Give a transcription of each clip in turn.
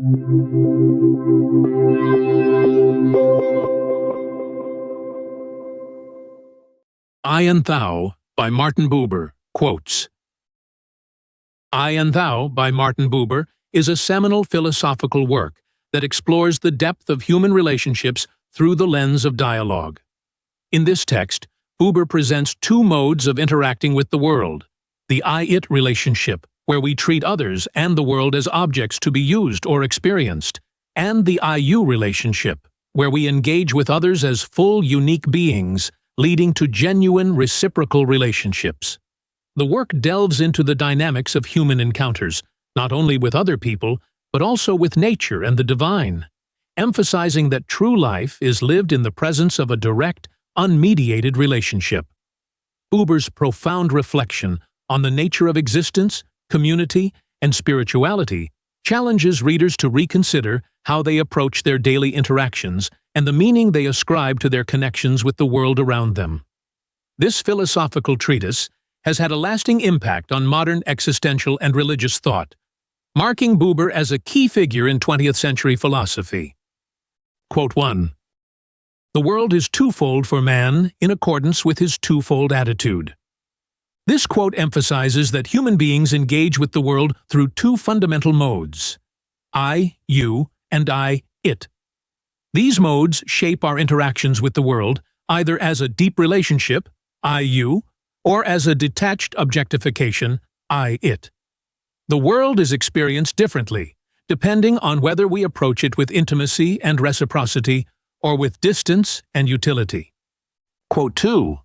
I and Thou by Martin Buber quotes, I and Thou by Martin Buber is a seminal philosophical work that explores the depth of human relationships through the lens of dialogue. In this text, Buber presents two modes of interacting with the world: the I-it relationship, where we treat others and the world as objects to be used or experienced, and the I-you relationship, where we engage with others as full, unique beings, leading to genuine reciprocal relationships. The work delves into the dynamics of human encounters, not only with other people, but also with nature and the divine, emphasizing that true life is lived in the presence of a direct, unmediated relationship. Buber's profound reflection on the nature of existence, community, and spirituality challenges readers to reconsider how they approach their daily interactions and the meaning they ascribe to their connections with the world around them. This philosophical treatise has had a lasting impact on modern existential and religious thought, marking Buber as a key figure in 20th century philosophy. Quote 1. The world is twofold for man in accordance with his twofold attitude. This quote emphasizes that human beings engage with the world through two fundamental modes: I, you, and I, it. These modes shape our interactions with the world either as a deep relationship, I, you, or as a detached objectification, I, it. The world is experienced differently, depending on whether we approach it with intimacy and reciprocity or with distance and utility. Quote 2.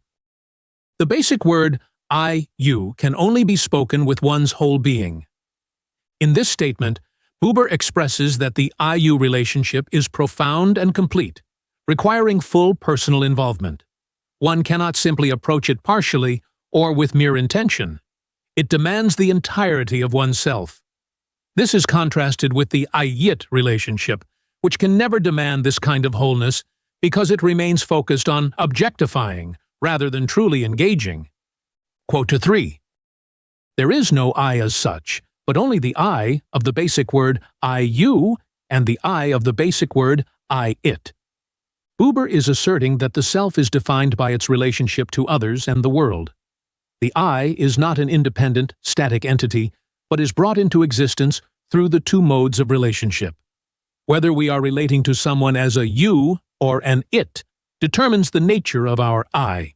The basic word I, you can only be spoken with one's whole being. In this statement, Buber expresses that the I-you relationship is profound and complete, requiring full personal involvement. One cannot simply approach it partially or with mere intention. It demands the entirety of oneself. This is contrasted with the I-it relationship, which can never demand this kind of wholeness because it remains focused on objectifying rather than truly engaging. Quote 3. There is no I as such, but only the I of the basic word I-you and the I of the basic word I-it. Buber is asserting that the self is defined by its relationship to others and the world. The I is not an independent, static entity, but is brought into existence through the two modes of relationship. Whether we are relating to someone as a you or an it determines the nature of our I.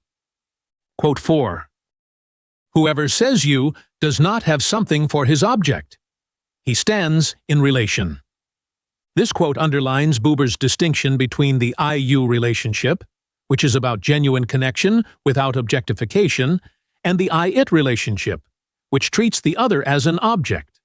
Quote 4. Whoever says you does not have something for his object. He stands in relation. This quote underlines Buber's distinction between the I-you relationship, which is about genuine connection without objectification, and the I-it relationship, which treats the other as an object.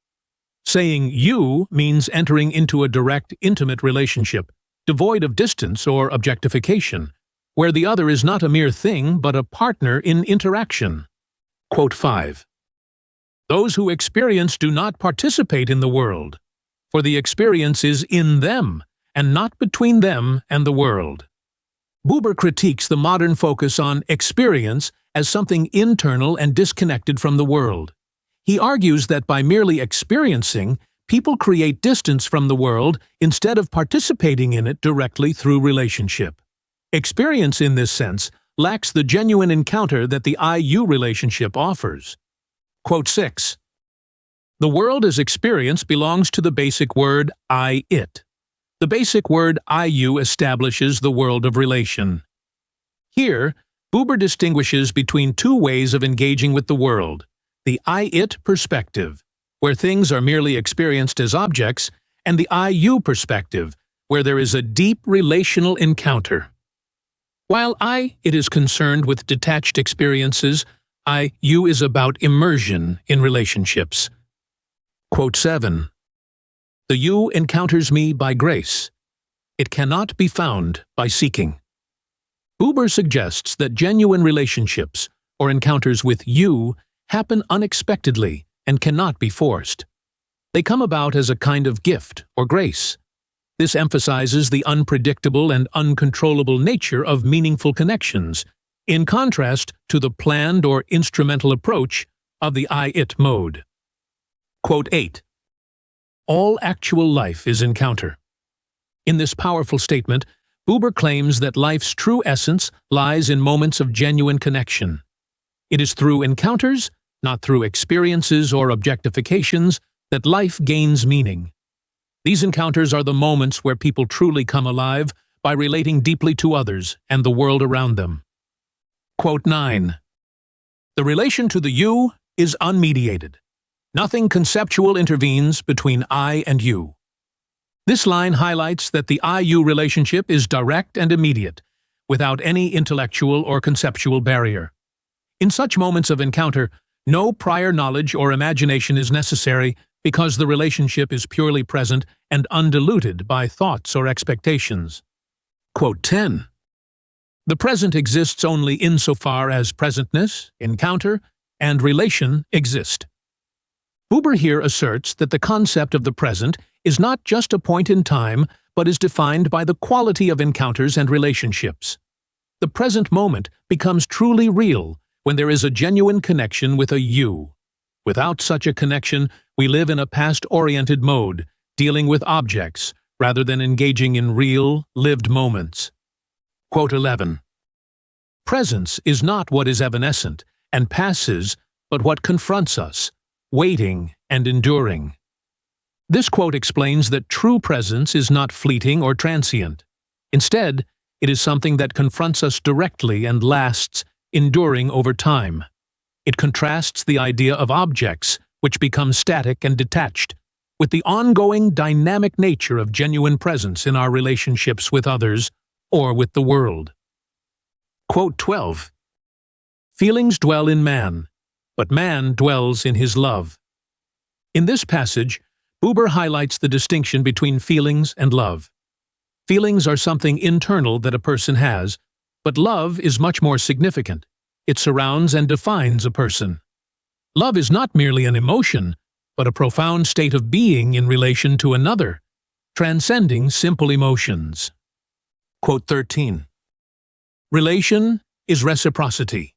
Saying you means entering into a direct, intimate relationship, devoid of distance or objectification, where the other is not a mere thing but a partner in interaction. Quote 5. Those who experience do not participate in the world, for the experience is in them, and not between them and the world. Buber critiques the modern focus on experience as something internal and disconnected from the world. He argues that by merely experiencing, people create distance from the world instead of participating in it directly through relationship. Experience in this sense lacks the genuine encounter that the I-you relationship offers. Quote 6. The world as experience belongs to the basic word I-it. The basic word I-you establishes the world of relation. Here, Buber distinguishes between two ways of engaging with the world: the I-it perspective, where things are merely experienced as objects, and the I-you perspective, where there is a deep relational encounter. While I-it is concerned with detached experiences, I-you is about immersion in relationships. Quote 7. The you encounters me by grace. It cannot be found by seeking. Buber suggests that genuine relationships, or encounters with you, happen unexpectedly and cannot be forced. They come about as a kind of gift or grace. This emphasizes the unpredictable and uncontrollable nature of meaningful connections, in contrast to the planned or instrumental approach of the I-it mode. Quote 8. All actual life is encounter. In this powerful statement, Buber claims that life's true essence lies in moments of genuine connection. It is through encounters, not through experiences or objectifications, that life gains meaning. These encounters are the moments where people truly come alive by relating deeply to others and the world around them. Quote 9. The relation to the you is unmediated. Nothing conceptual intervenes between I and you. This line highlights that the I-you relationship is direct and immediate, without any intellectual or conceptual barrier. In such moments of encounter, no prior knowledge or imagination is necessary because the relationship is purely present and undiluted by thoughts or expectations. Quote 10. The present exists only insofar as presentness, encounter, and relation exist. Buber here asserts that the concept of the present is not just a point in time, but is defined by the quality of encounters and relationships. The present moment becomes truly real when there is a genuine connection with a you. Without such a connection, we live in a past-oriented mode, dealing with objects, rather than engaging in real, lived moments. Quote 11. Presence is not what is evanescent and passes, but what confronts us, waiting and enduring. This quote explains that true presence is not fleeting or transient. Instead, it is something that confronts us directly and lasts, enduring over time. It contrasts the idea of objects, which become static and detached, with the ongoing dynamic nature of genuine presence in our relationships with others or with the world. Quote 12. Feelings dwell in man, but man dwells in his love. In this passage, Buber highlights the distinction between feelings and love. Feelings are something internal that a person has, but love is much more significant. It surrounds and defines a person. Love is not merely an emotion, but a profound state of being in relation to another, transcending simple emotions. Quote 13. Relation is reciprocity.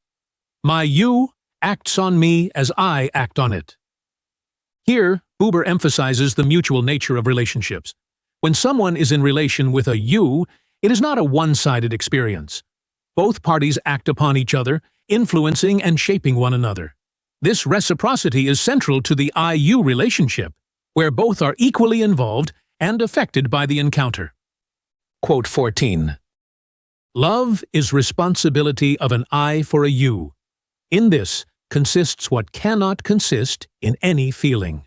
My you acts on me as I act on it. Here, Buber emphasizes the mutual nature of relationships. When someone is in relation with a you, it is not a one-sided experience. Both parties act upon each other, influencing and shaping one another. This reciprocity is central to the I-you relationship, where both are equally involved and affected by the encounter. Quote 14. Love is responsibility of an I for a you. In this consists what cannot consist in any feeling.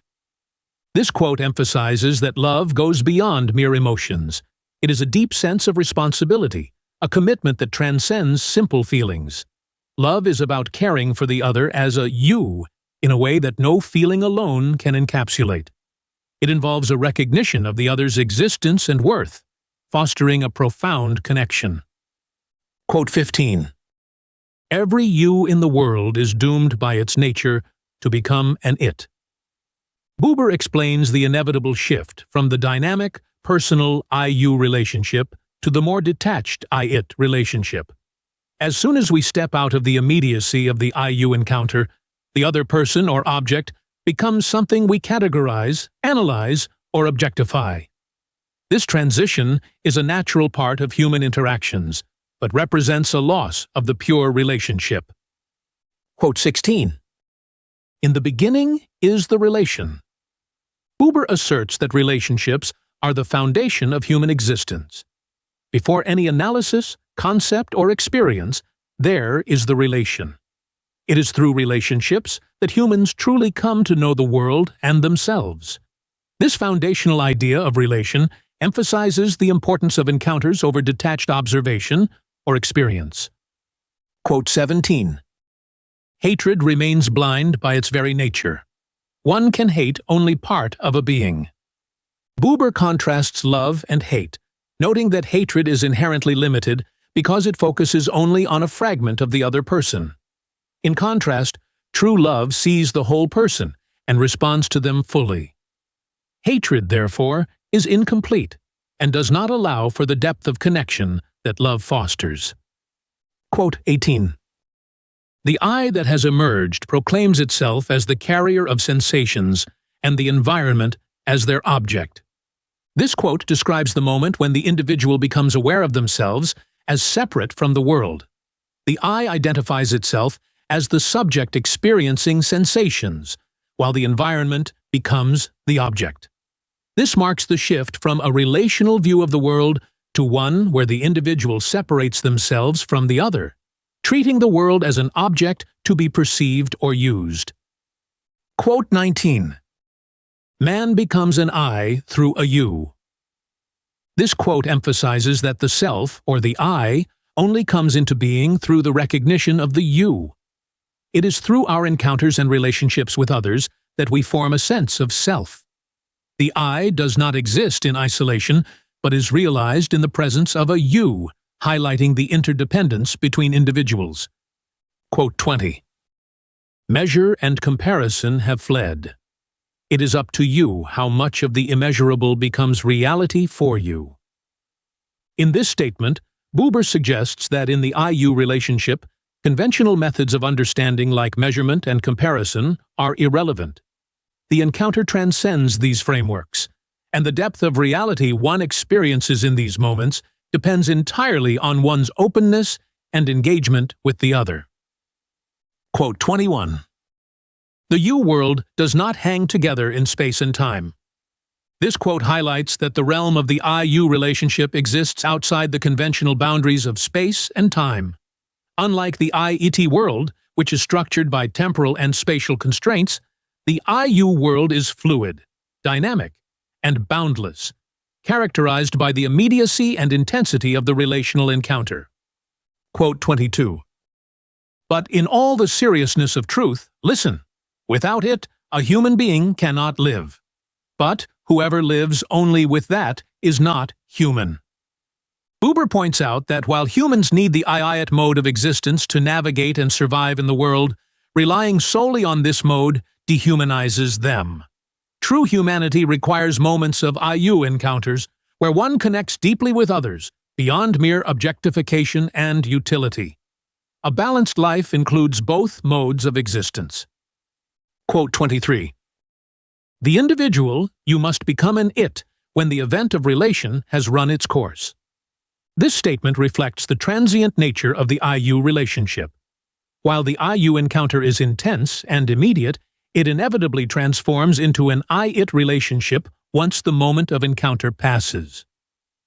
This quote emphasizes that love goes beyond mere emotions. It is a deep sense of responsibility, a commitment that transcends simple feelings. Love is about caring for the other as a you in a way that no feeling alone can encapsulate. It involves a recognition of the other's existence and worth, fostering a profound connection. Quote 15. Every you in the world is doomed by its nature to become an it. Buber explains the inevitable shift from the dynamic, personal I-you relationship to the more detached I-it relationship. As soon as we step out of the immediacy of the I-you encounter, the other person or object becomes something we categorize, analyze, or objectify. This transition is a natural part of human interactions, but represents a loss of the pure relationship. Quote 16. In the beginning is the relation. Buber asserts that relationships are the foundation of human existence. Before any analysis, concept, or experience, there is the relation. It is through relationships that humans truly come to know the world and themselves. This foundational idea of relation emphasizes the importance of encounters over detached observation or experience. Quote 17. Hatred remains blind by its very nature. One can hate only part of a being. Buber contrasts love and hate, noting that hatred is inherently limited because it focuses only on a fragment of the other person. In contrast, true love sees the whole person and responds to them fully. Hatred, therefore, is incomplete and does not allow for the depth of connection that love fosters. Quote 18. The I that has emerged proclaims itself as the carrier of sensations and the environment as their object. This quote describes the moment when the individual becomes aware of themselves as separate from the world. The I identifies itself as the subject experiencing sensations, while the environment becomes the object. This marks the shift from a relational view of the world to one where the individual separates themselves from the other, treating the world as an object to be perceived or used. Quote 19. Man becomes an I through a you. This quote emphasizes that the self, or the I, only comes into being through the recognition of the you. It is through our encounters and relationships with others that we form a sense of self. The I does not exist in isolation, but is realized in the presence of a you, highlighting the interdependence between individuals. Quote 20. Measure and comparison have fled. It is up to you how much of the immeasurable becomes reality for you. In this statement, Buber suggests that in the I-you relationship, conventional methods of understanding like measurement and comparison are irrelevant. The encounter transcends these frameworks, and the depth of reality one experiences in these moments depends entirely on one's openness and engagement with the other. Quote 21. The you world does not hang together in space and time. This quote highlights that the realm of the I-you relationship exists outside the conventional boundaries of space and time. Unlike the I-it world, which is structured by temporal and spatial constraints, the I-you world is fluid, dynamic, and boundless, characterized by the immediacy and intensity of the relational encounter. Quote 22. But in all the seriousness of truth, listen. Without it, a human being cannot live. But whoever lives only with that is not human. Buber points out that while humans need the I-it mode of existence to navigate and survive in the world, relying solely on this mode dehumanizes them. True humanity requires moments of I-you encounters where one connects deeply with others, beyond mere objectification and utility. A balanced life includes both modes of existence. Quote 23. The individual, you must become an it when the event of relation has run its course. This statement reflects the transient nature of the I-you relationship. While the I-you encounter is intense and immediate, it inevitably transforms into an I-it relationship once the moment of encounter passes.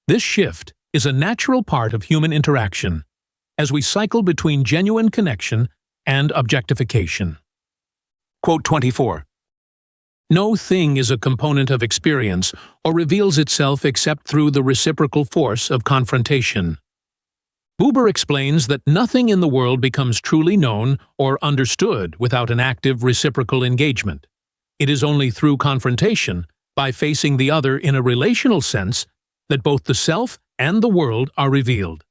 This shift is a natural part of human interaction, as we cycle between genuine connection and objectification. Quote 24. No thing is a component of experience or reveals itself except through the reciprocal force of confrontation. Buber explains that nothing in the world becomes truly known or understood without an active reciprocal engagement. It is only through confrontation, by facing the other in a relational sense, that both the self and the world are revealed.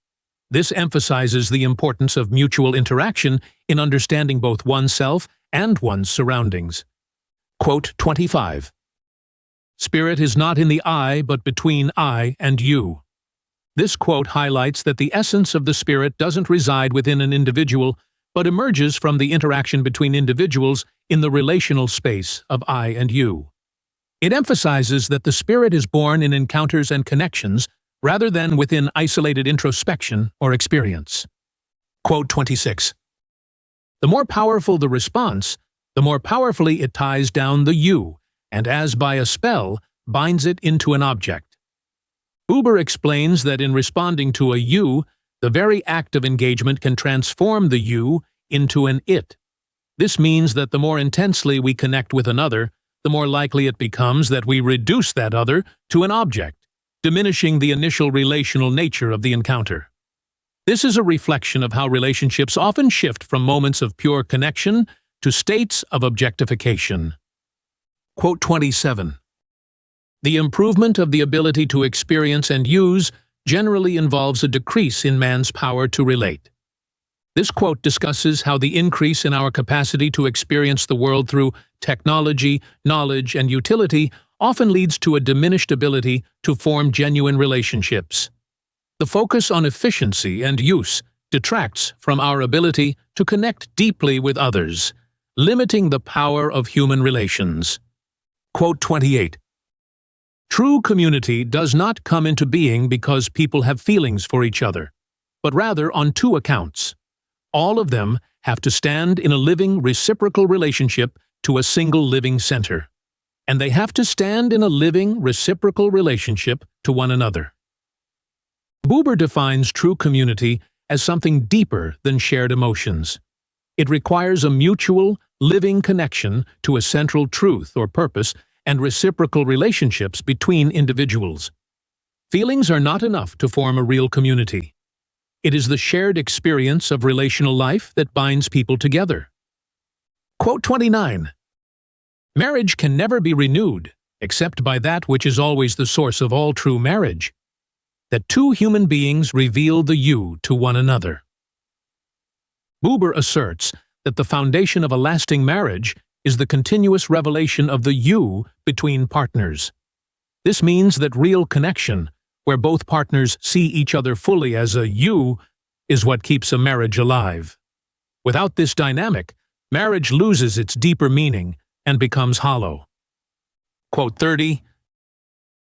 This emphasizes the importance of mutual interaction in understanding both oneself and one's surroundings. Quote 25. Spirit is not in the I, but between I and you. This quote highlights that the essence of the spirit doesn't reside within an individual, but emerges from the interaction between individuals in the relational space of I and you. It emphasizes that the spirit is born in encounters and connections rather than within isolated introspection or experience. Quote 26. The more powerful the response, the more powerfully it ties down the you, and as by a spell, binds it into an object. Buber explains that in responding to a you, the very act of engagement can transform the you into an it. This means that the more intensely we connect with another, the more likely it becomes that we reduce that other to an object, diminishing the initial relational nature of the encounter. This is a reflection of how relationships often shift from moments of pure connection to states of objectification. Quote 27. The improvement of the ability to experience and use generally involves a decrease in man's power to relate. This quote discusses how the increase in our capacity to experience the world through technology, knowledge, and utility often leads to a diminished ability to form genuine relationships. The focus on efficiency and use detracts from our ability to connect deeply with others, limiting the power of human relations. Quote 28. True community does not come into being because people have feelings for each other, but rather on two accounts. All of them have to stand in a living, reciprocal relationship to a single living center. And they have to stand in a living, reciprocal relationship to one another. Buber defines true community as something deeper than shared emotions. It requires a mutual, living connection to a central truth or purpose and reciprocal relationships between individuals. Feelings are not enough to form a real community. It is the shared experience of relational life that binds people together. Quote 29. Marriage can never be renewed except by that which is always the source of all true marriage, that two human beings reveal the you to one another. Buber asserts that the foundation of a lasting marriage is the continuous revelation of the you between partners. This means that real connection, where both partners see each other fully as a you, is what keeps a marriage alive. Without this dynamic, marriage loses its deeper meaning and becomes hollow. Quote 30.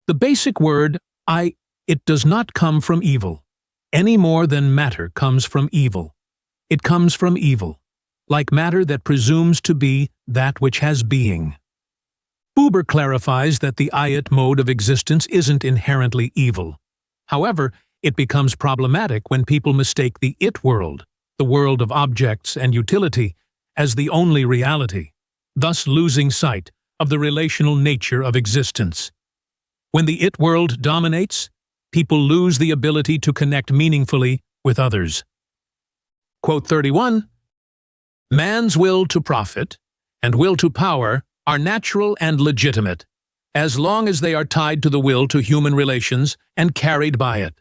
The basic word, it does not come from evil, any more than matter comes from evil. It comes from evil, like matter that presumes to be that which has being. Buber clarifies that the I-it mode of existence isn't inherently evil. However, it becomes problematic when people mistake the it world, the world of objects and utility, as the only reality, thus losing sight of the relational nature of existence. When the it world dominates, people lose the ability to connect meaningfully with others. Quote 31. Man's will to profit and will to power are natural and legitimate, as long as they are tied to the will to human relations and carried by it.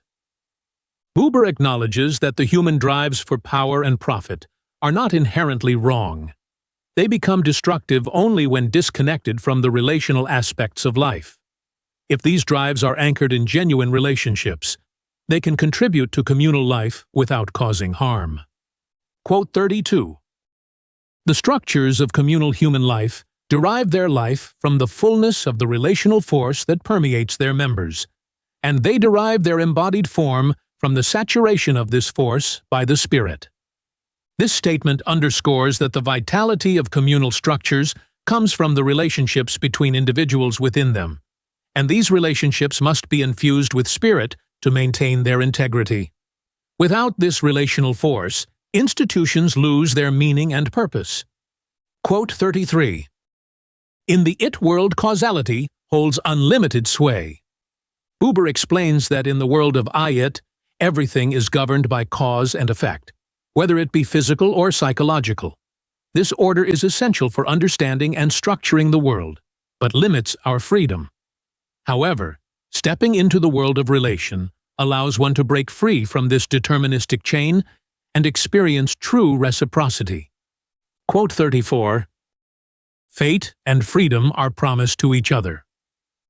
Buber acknowledges that the human drives for power and profit are not inherently wrong. They become destructive only when disconnected from the relational aspects of life. If these drives are anchored in genuine relationships, they can contribute to communal life without causing harm. Quote 32. The structures of communal human life derive their life from the fullness of the relational force that permeates their members, and they derive their embodied form from the saturation of this force by the Spirit. This statement underscores that the vitality of communal structures comes from the relationships between individuals within them, and these relationships must be infused with spirit to maintain their integrity. Without this relational force, institutions lose their meaning and purpose. Quote 33. In the it world, causality holds unlimited sway. Buber explains that in the world of I-it, everything is governed by cause and effect, whether it be physical or psychological. This order is essential for understanding and structuring the world, but limits our freedom. However, stepping into the world of relation allows one to break free from this deterministic chain and experience true reciprocity. Quote 34. Fate and freedom are promised to each other.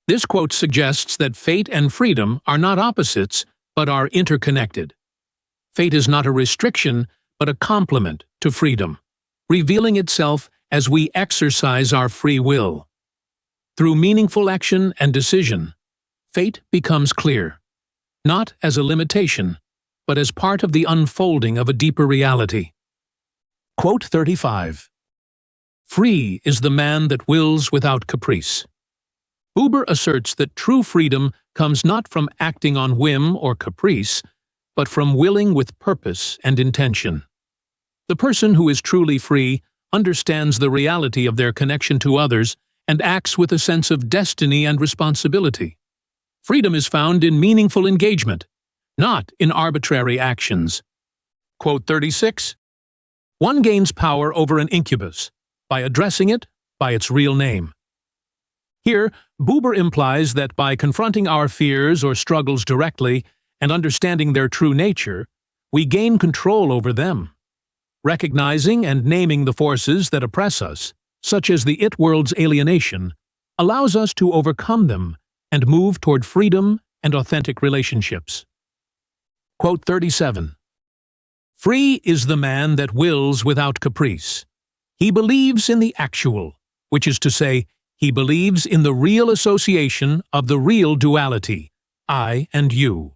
This quote suggests that fate and freedom are not opposites, but are interconnected. Fate is not a restriction, but a complement to freedom, revealing itself as we exercise our free will. Through meaningful action and decision, fate becomes clear, not as a limitation, but as part of the unfolding of a deeper reality. Quote 35. Free is the man that wills without caprice. Buber asserts that true freedom comes not from acting on whim or caprice, but from willing with purpose and intention. The person who is truly free understands the reality of their connection to others and acts with a sense of destiny and responsibility. Freedom is found in meaningful engagement, not in arbitrary actions. Quote 36. One gains power over an incubus by addressing it by its real name. Here, Buber implies that by confronting our fears or struggles directly and understanding their true nature, we gain control over them. Recognizing and naming the forces that oppress us, such as the it world's alienation, allows us to overcome them and move toward freedom and authentic relationships. Quote 37. Free is the man that wills without caprice. He believes in the actual, which is to say, He believes in the real association of the real duality, I and you.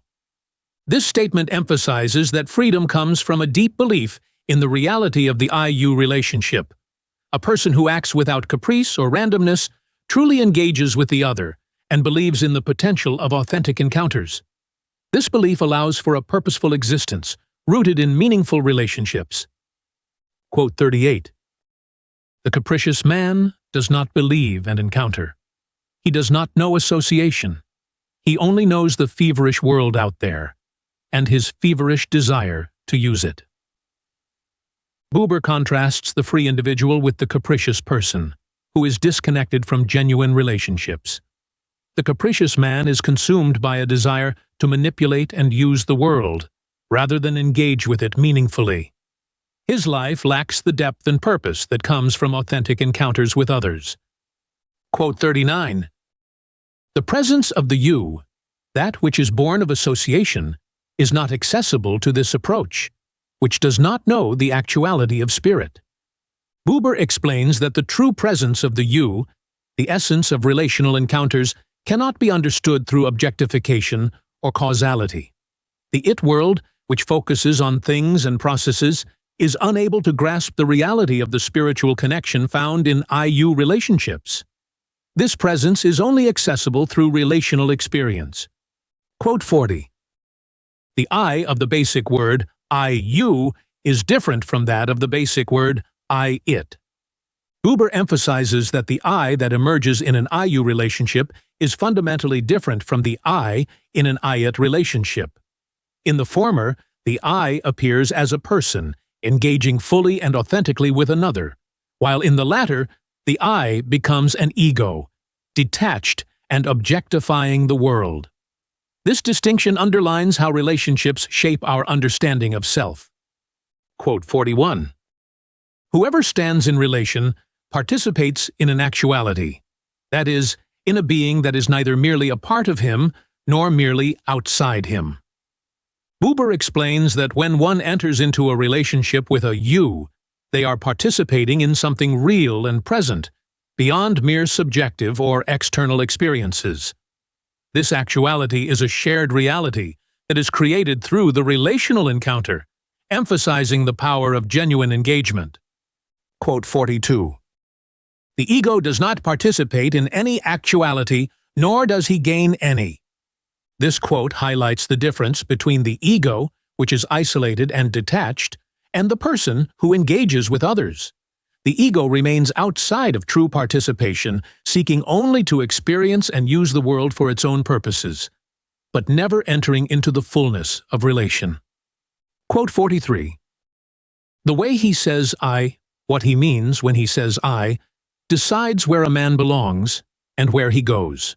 This statement emphasizes that freedom comes from a deep belief in the reality of the I-you relationship. A person who acts without caprice or randomness truly engages with the other and believes in the potential of authentic encounters. This belief allows for a purposeful existence, rooted in meaningful relationships. Quote 38. The capricious man does not believe and encounter. He does not know association. He only knows the feverish world out there, and his feverish desire to use it. Buber contrasts the free individual with the capricious person, who is disconnected from genuine relationships. The capricious man is consumed by a desire to manipulate and use the world, rather than engage with it meaningfully. His life lacks the depth and purpose that comes from authentic encounters with others. Quote 39. The presence of the you, that which is born of association, is not accessible to this approach, which does not know the actuality of spirit. Buber explains that the true presence of the you, the essence of relational encounters, cannot be understood through objectification or causality. The it world, which focuses on things and processes, is unable to grasp the reality of the spiritual connection found in I-you relationships. This presence is only accessible through relational experience. Quote 40. The I of the basic word I-you is different from that of the basic word I-it. Buber emphasizes that the I that emerges in an I-you relationship is fundamentally different from the I in an I-it relationship. In the former, the I appears as a person, engaging fully and authentically with another, while in the latter, the I becomes an ego, detached and objectifying the world. This distinction underlines how relationships shape our understanding of self. Quote 41. Whoever stands in relation participates in an actuality, that is, in a being that is neither merely a part of him nor merely outside him. Buber explains that when one enters into a relationship with a you, they are participating in something real and present, beyond mere subjective or external experiences. This actuality is a shared reality that is created through the relational encounter, emphasizing the power of genuine engagement. Quote 42. The ego does not participate in any actuality, nor does he gain any. This quote highlights the difference between the ego, which is isolated and detached, and the person who engages with others. The ego remains outside of true participation, seeking only to experience and use the world for its own purposes, but never entering into the fullness of relation. Quote 43. The way he says I, what he means when he says I, decides where a man belongs and where he goes.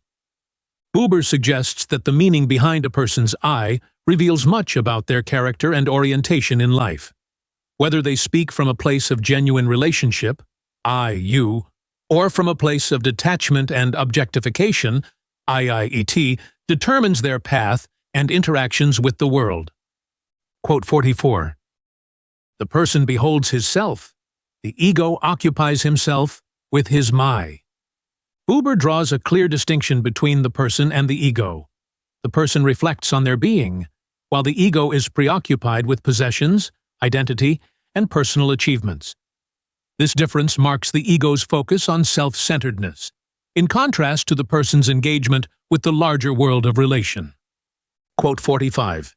Buber suggests that the meaning behind a person's I reveals much about their character and orientation in life. Whether they speak from a place of genuine relationship, I-you, or from a place of detachment and objectification, I-it, determines their path and interactions with the world. Quote 44. The person beholds his self. The ego occupies himself with his my. Buber draws a clear distinction between the person and the ego. The person reflects on their being, while the ego is preoccupied with possessions, identity, and personal achievements. This difference marks the ego's focus on self-centeredness, in contrast to the person's engagement with the larger world of relation. Quote 45.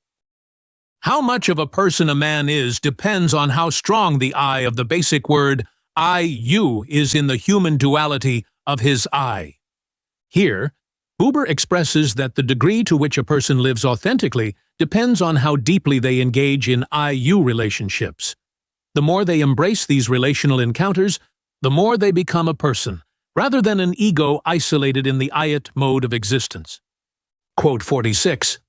How much of a person a man is depends on how strong the I of the basic word I-you is in the human duality of his I. Here, Buber expresses that the degree to which a person lives authentically depends on how deeply they engage in I-you relationships. The more they embrace these relational encounters, the more they become a person, rather than an ego isolated in the I-it mode of existence. Quote 46.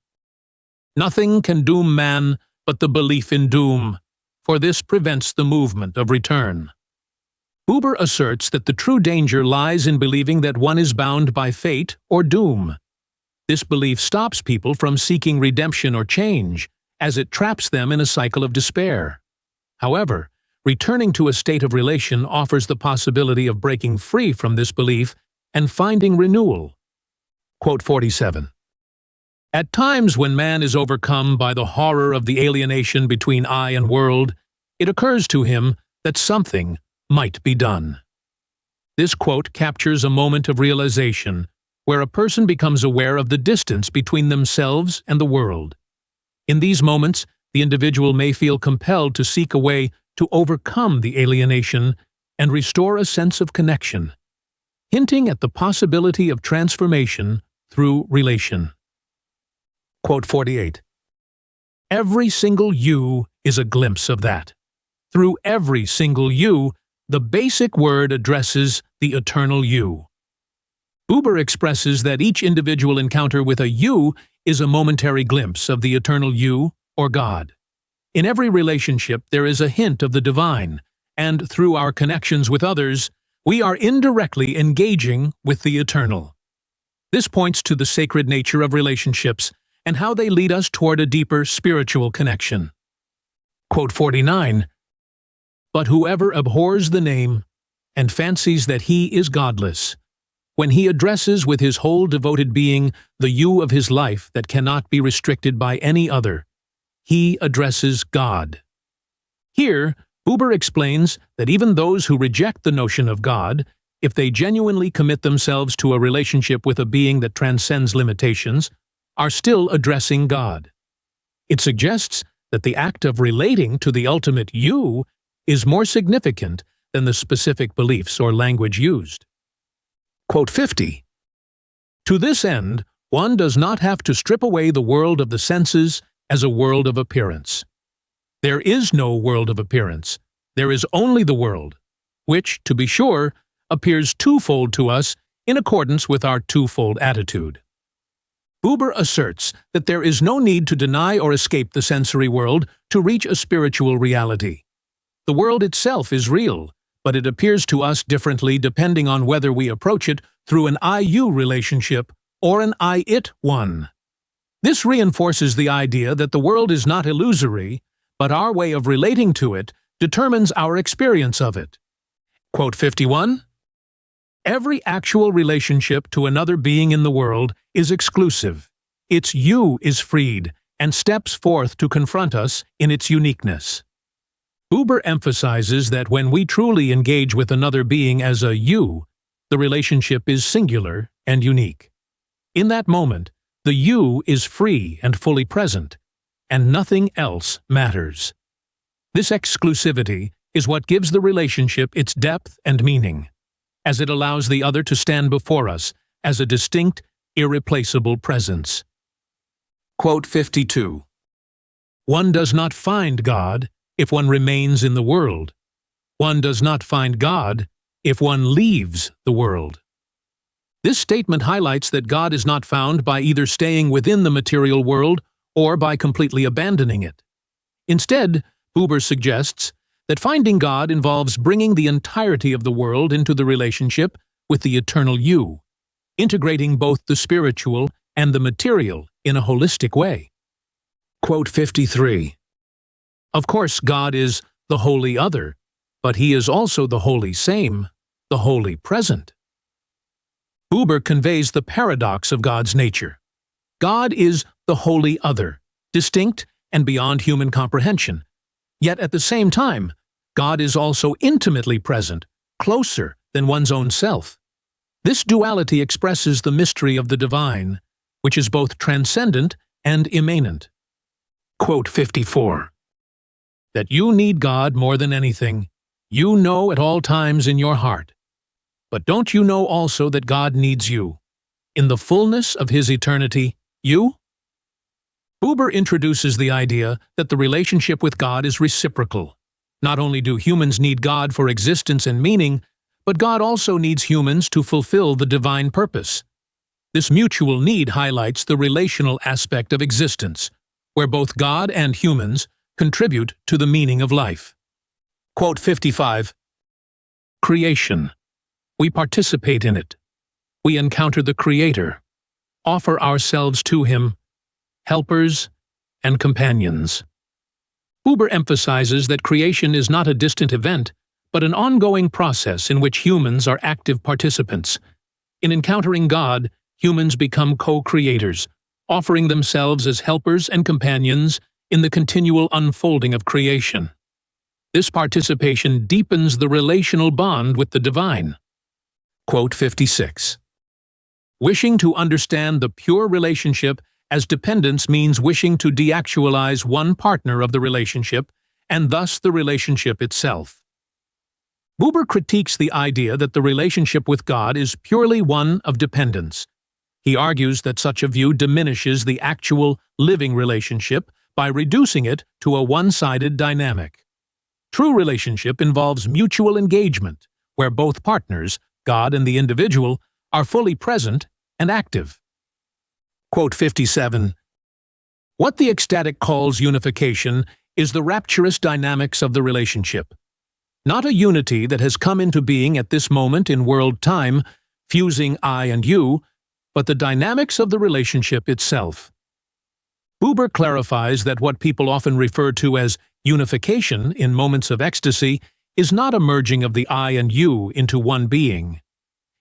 Nothing can doom man but the belief in doom, for this prevents the movement of return. Buber asserts that the true danger lies in believing that one is bound by fate or doom. This belief stops people from seeking redemption or change, as it traps them in a cycle of despair. However, returning to a state of relation offers the possibility of breaking free from this belief and finding renewal. Quote 47. At times when man is overcome by the horror of the alienation between I and world, it occurs to him that something might be done. This quote captures a moment of realization where a person becomes aware of the distance between themselves and the world. In these moments, the individual may feel compelled to seek a way to overcome the alienation and restore a sense of connection, hinting at the possibility of transformation through relation. Quote 48. Every single you is a glimpse of that. Through every single you, the basic word addresses the eternal you. Buber expresses that each individual encounter with a you is a momentary glimpse of the eternal you, or God. In every relationship, there is a hint of the divine, and through our connections with others, we are indirectly engaging with the eternal. This points to the sacred nature of relationships and how they lead us toward a deeper spiritual connection. Quote 49. But whoever abhors the name and fancies that he is godless, when he addresses with his whole devoted being the you of his life that cannot be restricted by any other, he addresses God. Here, Buber explains that even those who reject the notion of God, if they genuinely commit themselves to a relationship with a being that transcends limitations, are still addressing God. It suggests that the act of relating to the ultimate you is more significant than the specific beliefs or language used. Quote 50. To this end, one does not have to strip away the world of the senses as a world of appearance. There is no world of appearance. There is only the world, which, to be sure, appears twofold to us in accordance with our twofold attitude. Buber asserts that there is no need to deny or escape the sensory world to reach a spiritual reality. The world itself is real, but it appears to us differently depending on whether we approach it through an I-you relationship or an I-it one. This reinforces the idea that the world is not illusory, but our way of relating to it determines our experience of it. Quote 51. Every actual relationship to another being in the world is exclusive. Its you is freed and steps forth to confront us in its uniqueness. Buber emphasizes that when we truly engage with another being as a you, the relationship is singular and unique. In that moment, the you is free and fully present, and nothing else matters. This exclusivity is what gives the relationship its depth and meaning, as it allows the other to stand before us as a distinct, irreplaceable presence. Quote 52. One does not find God if one remains in the world. One does not find God if one leaves the world. This statement highlights that God is not found by either staying within the material world or by completely abandoning it. Instead, Buber suggests that finding God involves bringing the entirety of the world into the relationship with the eternal you, integrating both the spiritual and the material in a holistic way. Quote 53. Of course, God is the wholly other, but he is also the wholly same, the wholly present. Buber conveys the paradox of God's nature. God is the wholly other, distinct and beyond human comprehension. Yet at the same time, God is also intimately present, closer than one's own self. This duality expresses the mystery of the divine, which is both transcendent and immanent. Quote 54. That you need God more than anything, you know at all times in your heart. But don't you know also that God needs you? In the fullness of his eternity, you? Buber introduces the idea that the relationship with God is reciprocal. Not only do humans need God for existence and meaning, but God also needs humans to fulfill the divine purpose. This mutual need highlights the relational aspect of existence, where both God and humans contribute to the meaning of life. Quote 55. Creation. We participate in it. We encounter the Creator, offer ourselves to him, helpers and companions. Buber emphasizes that creation is not a distant event, but an ongoing process in which humans are active participants. In encountering God, humans become co-creators, offering themselves as helpers and companions in the continual unfolding of creation. This participation deepens the relational bond with the divine. Quote 56. Wishing to understand the pure relationship as dependence means wishing to deactualize one partner of the relationship, and thus the relationship itself. Buber critiques the idea that the relationship with God is purely one of dependence. He argues that such a view diminishes the actual living relationship by reducing it to a one-sided dynamic. True relationship involves mutual engagement, where both partners, God and the individual, are fully present and active. Quote 57. What the ecstatic calls unification is the rapturous dynamics of the relationship. Not a unity that has come into being at this moment in world time, fusing I and you, but the dynamics of the relationship itself. Buber clarifies that what people often refer to as unification in moments of ecstasy is not a merging of the I and you into one being.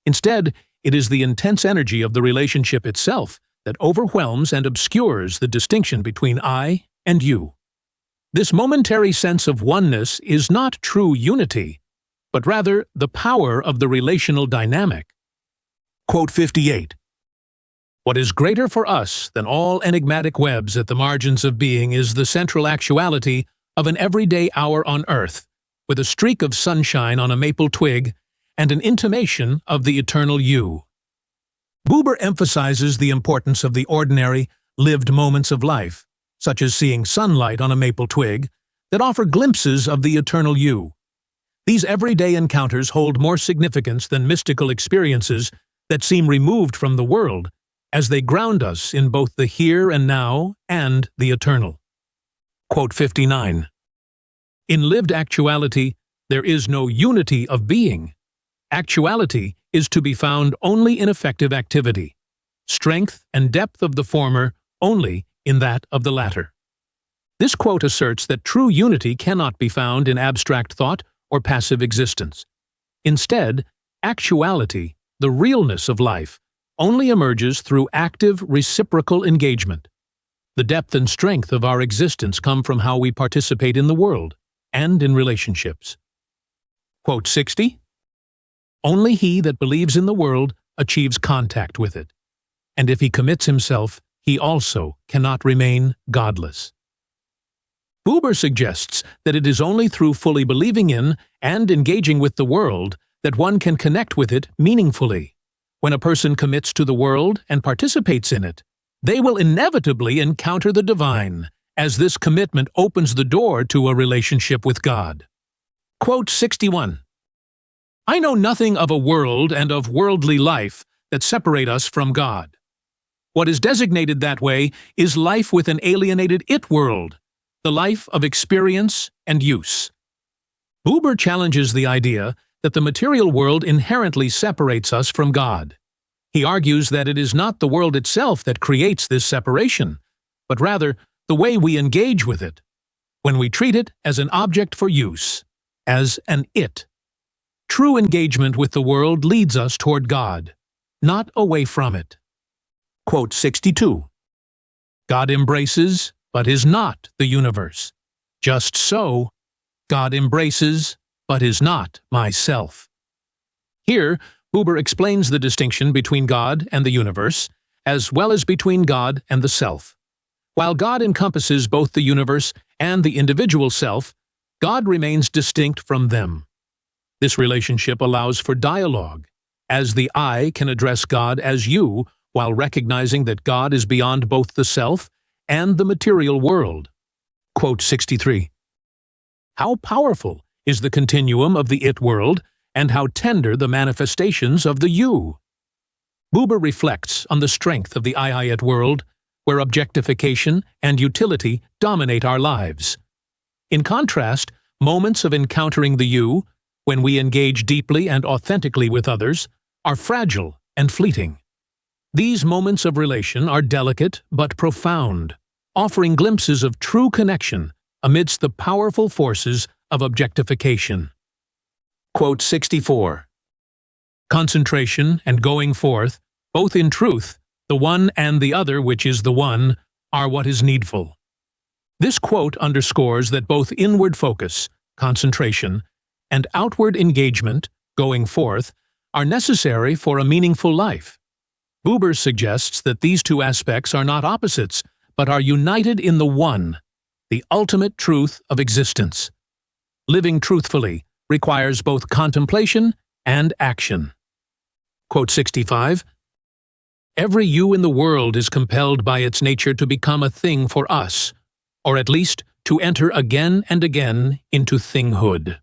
Instead, it is the intense energy of the relationship itself that overwhelms and obscures the distinction between I and you. This momentary sense of oneness is not true unity, but rather the power of the relational dynamic. Quote 58. What is greater for us than all enigmatic webs at the margins of being is the central actuality of an everyday hour on earth, with a streak of sunshine on a maple twig and an intimation of the eternal you. Buber emphasizes the importance of the ordinary, lived moments of life, such as seeing sunlight on a maple twig, that offer glimpses of the eternal you. These everyday encounters hold more significance than mystical experiences that seem removed from the world, as they ground us in both the here and now and the eternal. Quote 59. In lived actuality, there is no unity of being. Actuality is to be found only in effective activity, strength and depth of the former only in that of the latter. This quote asserts that true unity cannot be found in abstract thought or passive existence. Instead, actuality, the realness of life, only emerges through active, reciprocal engagement. The depth and strength of our existence come from how we participate in the world and in relationships. Quote 60. Only he that believes in the world achieves contact with it, and if he commits himself, he also cannot remain godless. Buber suggests that it is only through fully believing in and engaging with the world that one can connect with it meaningfully. When a person commits to the world and participates in it, they will inevitably encounter the divine, as this commitment opens the door to a relationship with God. Quote 61. I know nothing of a world and of worldly life that separate us from God. What is designated that way is life with an alienated it world, the life of experience and use. Buber challenges the idea that the material world inherently separates us from God. He argues that it is not the world itself that creates this separation, but rather the way we engage with it, when we treat it as an object for use, as an it. True engagement with the world leads us toward God, not away from it. Quote 62. God embraces, but is not the universe. Just so, God embraces, but is not myself. Here, Buber explains the distinction between God and the universe, as well as between God and the self. While God encompasses both the universe and the individual self, God remains distinct from them. This relationship allows for dialogue, as the I can address God as you while recognizing that God is beyond both the self and the material world. Quote 63. How powerful is the continuum of the it world, and how tender the manifestations of the you. Buber reflects on the strength of the I-it world, where objectification and utility dominate our lives. In contrast, moments of encountering the you, when we engage deeply and authentically with others, are fragile and fleeting. These moments of relation are delicate but profound, offering glimpses of true connection amidst the powerful forces of objectification. Quote 64. concentration, and going forth, both in truth, the one and the other, which is the one, are what is needful. This quote underscores that both inward focus, concentration, and outward engagement, going forth, are necessary for a meaningful life. Buber suggests that these two aspects are not opposites, but are united in the one, the ultimate truth of existence. Living truthfully requires both contemplation and action. Quote 65. Every you in the world is compelled by its nature to become a thing for us, or at least to enter again and again into thinghood.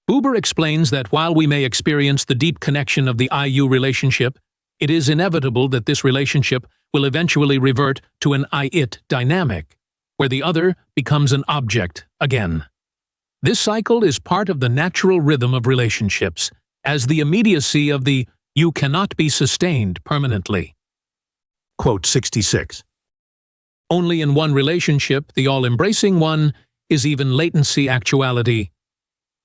Buber explains that while we may experience the deep connection of the I-you relationship, it is inevitable that this relationship will eventually revert to an I-it dynamic, where the other becomes an object again. This cycle is part of the natural rhythm of relationships, as the immediacy of the you cannot be sustained permanently. Quote 66. Only in one relationship, the all-embracing one, is even latency actuality.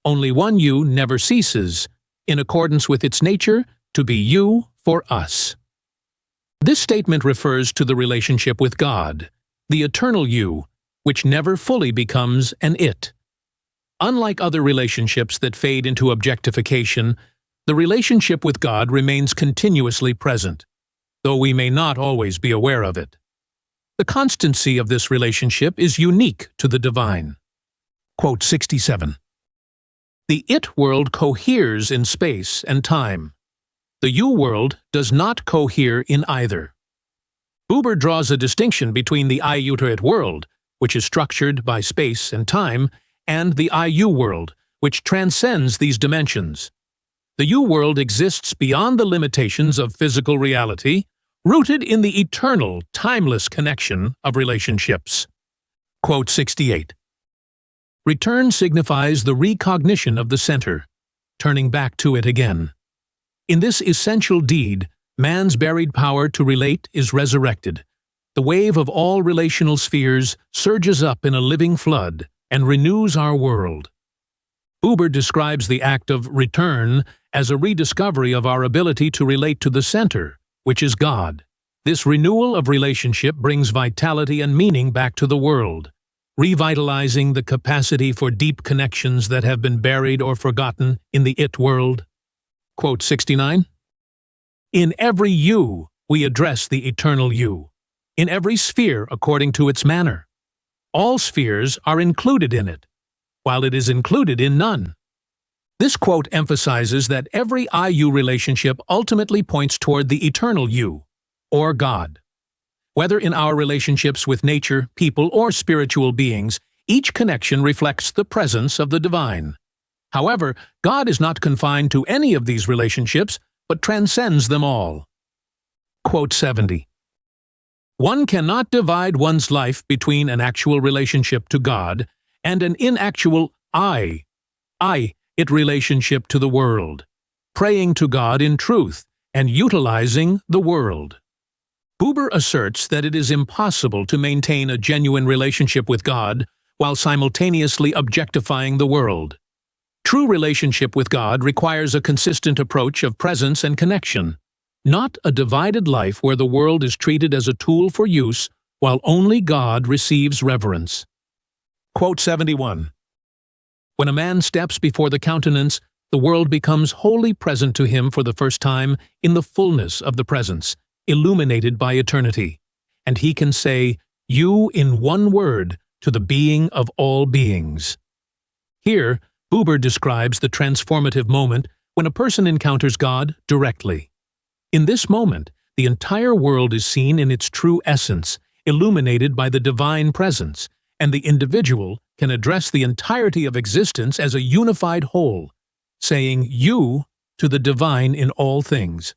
Only one you never ceases, in accordance with its nature, to be you for us. This statement refers to the relationship with God, the eternal you, which never fully becomes an it. Unlike other relationships that fade into objectification, the relationship with God remains continuously present, though we may not always be aware of it. The constancy of this relationship is unique to the divine. Quote 67. The it world coheres in space and time. The you world does not cohere in either. Buber draws a distinction between the I-it world, which is structured by space and time, and the I-you world, which transcends these dimensions. The you world exists beyond the limitations of physical reality, rooted in the eternal, timeless connection of relationships. Quote 68. Return signifies the recognition of the center, turning back to it again. In this essential deed, man's buried power to relate is resurrected. The wave of all relational spheres surges up in a living flood and renews our world. Buber describes the act of return as a rediscovery of our ability to relate to the center, which is God. This renewal of relationship brings vitality and meaning back to the world, revitalizing the capacity for deep connections that have been buried or forgotten in the it world. Quote 69. In every you, we address the eternal you, in every sphere according to its manner. All spheres are included in it, while it is included in none. This quote emphasizes that every I-you relationship ultimately points toward the eternal you, or God. Whether in our relationships with nature, people, or spiritual beings, each connection reflects the presence of the divine. However, God is not confined to any of these relationships, but transcends them all. Quote 70. One cannot divide one's life between an actual relationship to God and an inactual I-it relationship to the world, praying to God in truth and utilizing the world. Buber asserts that it is impossible to maintain a genuine relationship with God while simultaneously objectifying the world. True relationship with God requires a consistent approach of presence and connection, not a divided life where the world is treated as a tool for use while only God receives reverence. Quote 71. When a man steps before the countenance, the world becomes wholly present to him for the first time in the fullness of the presence, illuminated by eternity, and he can say, "You" in one word to the being of all beings. Here, Buber describes the transformative moment when a person encounters God directly. In this moment, the entire world is seen in its true essence, illuminated by the divine presence, and the individual can address the entirety of existence as a unified whole, saying "you" to the divine in all things.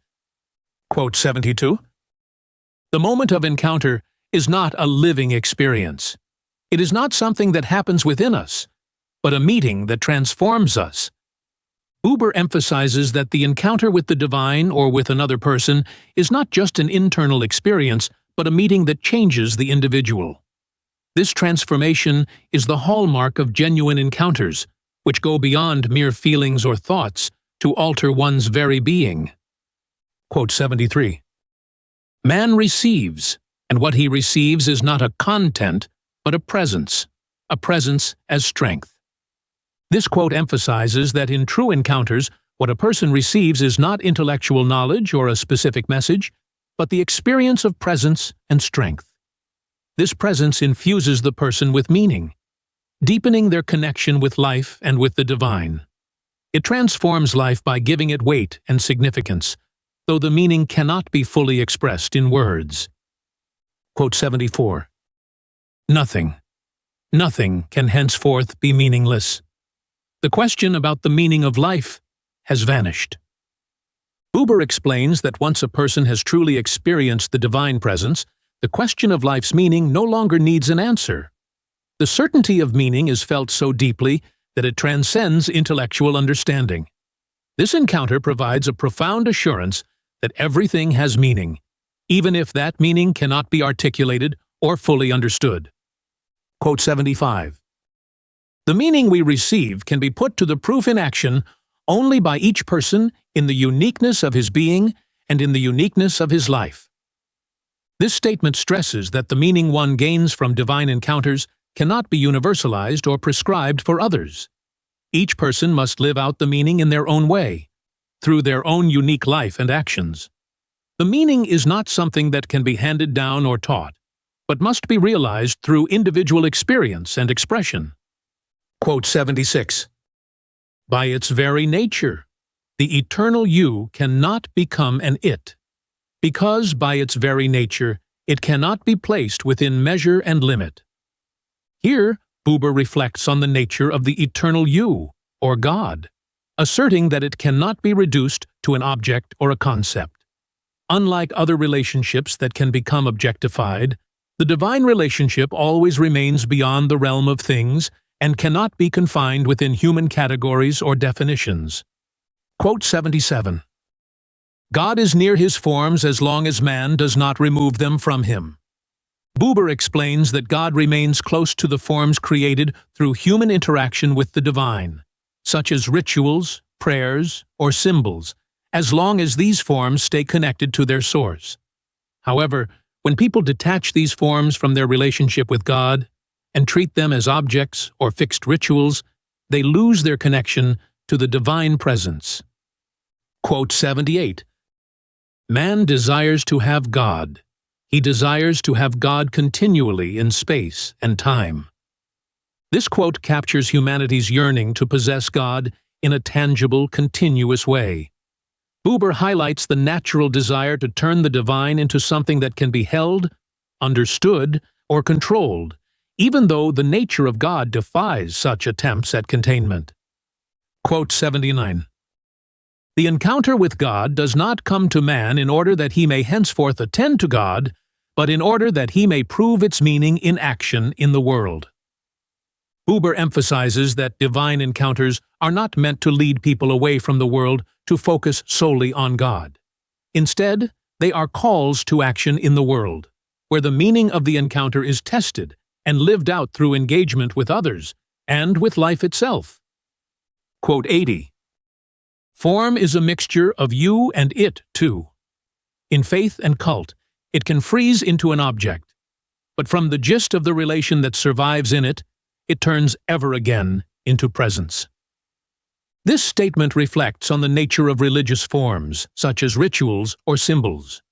Quote 72. The moment of encounter is not a living experience. It is not something that happens within us, but a meeting that transforms us. Buber emphasizes that the encounter with the divine or with another person is not just an internal experience, but a meeting that changes the individual. This transformation is the hallmark of genuine encounters, which go beyond mere feelings or thoughts, to alter one's very being. Quote 73. Man receives, and what he receives is not a content, but a presence as strength. This quote emphasizes that in true encounters, what a person receives is not intellectual knowledge or a specific message, but the experience of presence and strength. This presence infuses the person with meaning, deepening their connection with life and with the divine. It transforms life by giving it weight and significance, though the meaning cannot be fully expressed in words. Quote 74. Nothing can henceforth be meaningless. The question about the meaning of life has vanished. Buber explains that once a person has truly experienced the divine presence, the question of life's meaning no longer needs an answer. The certainty of meaning is felt so deeply that it transcends intellectual understanding. This encounter provides a profound assurance that everything has meaning, even if that meaning cannot be articulated or fully understood. Quote 75. The meaning we receive can be put to the proof in action only by each person in the uniqueness of his being and in the uniqueness of his life. This statement stresses that the meaning one gains from divine encounters cannot be universalized or prescribed for others. Each person must live out the meaning in their own way, through their own unique life and actions. The meaning is not something that can be handed down or taught, but must be realized through individual experience and expression. Quote 76. By its very nature, the eternal you cannot become an it, because by its very nature it cannot be placed within measure and limit. Here, Buber reflects on the nature of the eternal you, or God, asserting that it cannot be reduced to an object or a concept. Unlike other relationships that can become objectified, the divine relationship always remains beyond the realm of things and cannot be confined within human categories or definitions. Quote 77. God is near his forms as long as man does not remove them from him. Buber explains that God remains close to the forms created through human interaction with the divine, such as rituals, prayers, or symbols, as long as these forms stay connected to their source. However, when people detach these forms from their relationship with God and treat them as objects or fixed rituals, they lose their connection to the divine presence. Quote 78. Man desires to have God. He desires to have God continually in space and time. This quote captures humanity's yearning to possess God in a tangible, continuous way. Buber highlights the natural desire to turn the divine into something that can be held, understood, or controlled, even though the nature of God defies such attempts at containment. Quote 79. The encounter with God does not come to man in order that he may henceforth attend to God, but in order that he may prove its meaning in action in the world. Buber emphasizes that divine encounters are not meant to lead people away from the world to focus solely on God. Instead, they are calls to action in the world, where the meaning of the encounter is tested and lived out through engagement with others and with life itself. Quote 80. Form is a mixture of you and it, too. In faith and cult, it can freeze into an object, but from the gist of the relation that survives in it, it turns ever again into presence. This statement reflects on the nature of religious forms, such as rituals or symbols.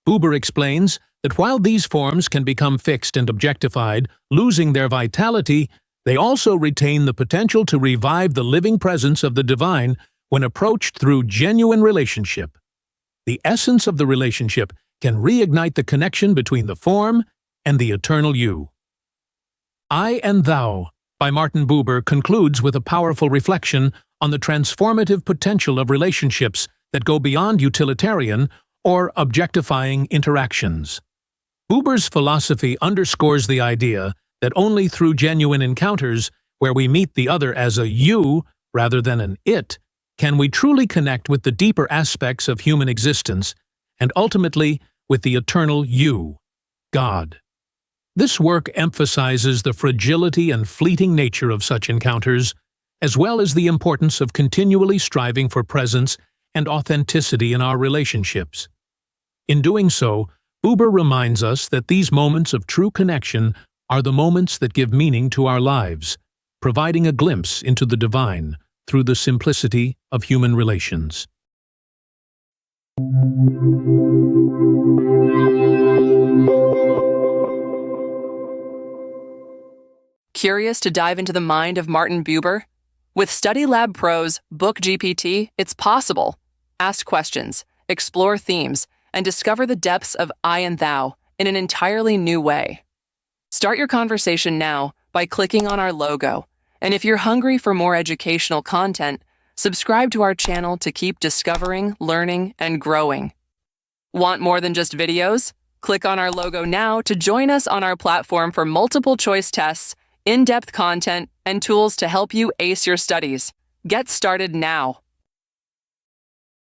Buber explains that while these forms can become fixed and objectified, losing their vitality, they also retain the potential to revive the living presence of the divine when approached through genuine relationship. The essence of the relationship can reignite the connection between the form and the eternal you. I and Thou by Martin Buber concludes with a powerful reflection on the transformative potential of relationships that go beyond utilitarian or objectifying interactions. Buber's philosophy underscores the idea that only through genuine encounters, where we meet the other as a you rather than an it, can we truly connect with the deeper aspects of human existence and ultimately with the eternal you, God. This work emphasizes the fragility and fleeting nature of such encounters, as well as the importance of continually striving for presence and authenticity in our relationships. In doing so, Buber reminds us that these moments of true connection are the moments that give meaning to our lives, providing a glimpse into the divine through the simplicity of human relations. Curious to dive into the mind of Martin Buber? With StudyLab Pro's Book GPT, it's possible. Ask questions, explore themes, and discover the depths of I and Thou in an entirely new way. Start your conversation now by clicking on our logo. And if you're hungry for more educational content, subscribe to our channel to keep discovering, learning, and growing. Want more than just videos? Click on our logo now to join us on our platform for multiple choice tests, in-depth content, and tools to help you ace your studies. Get started now.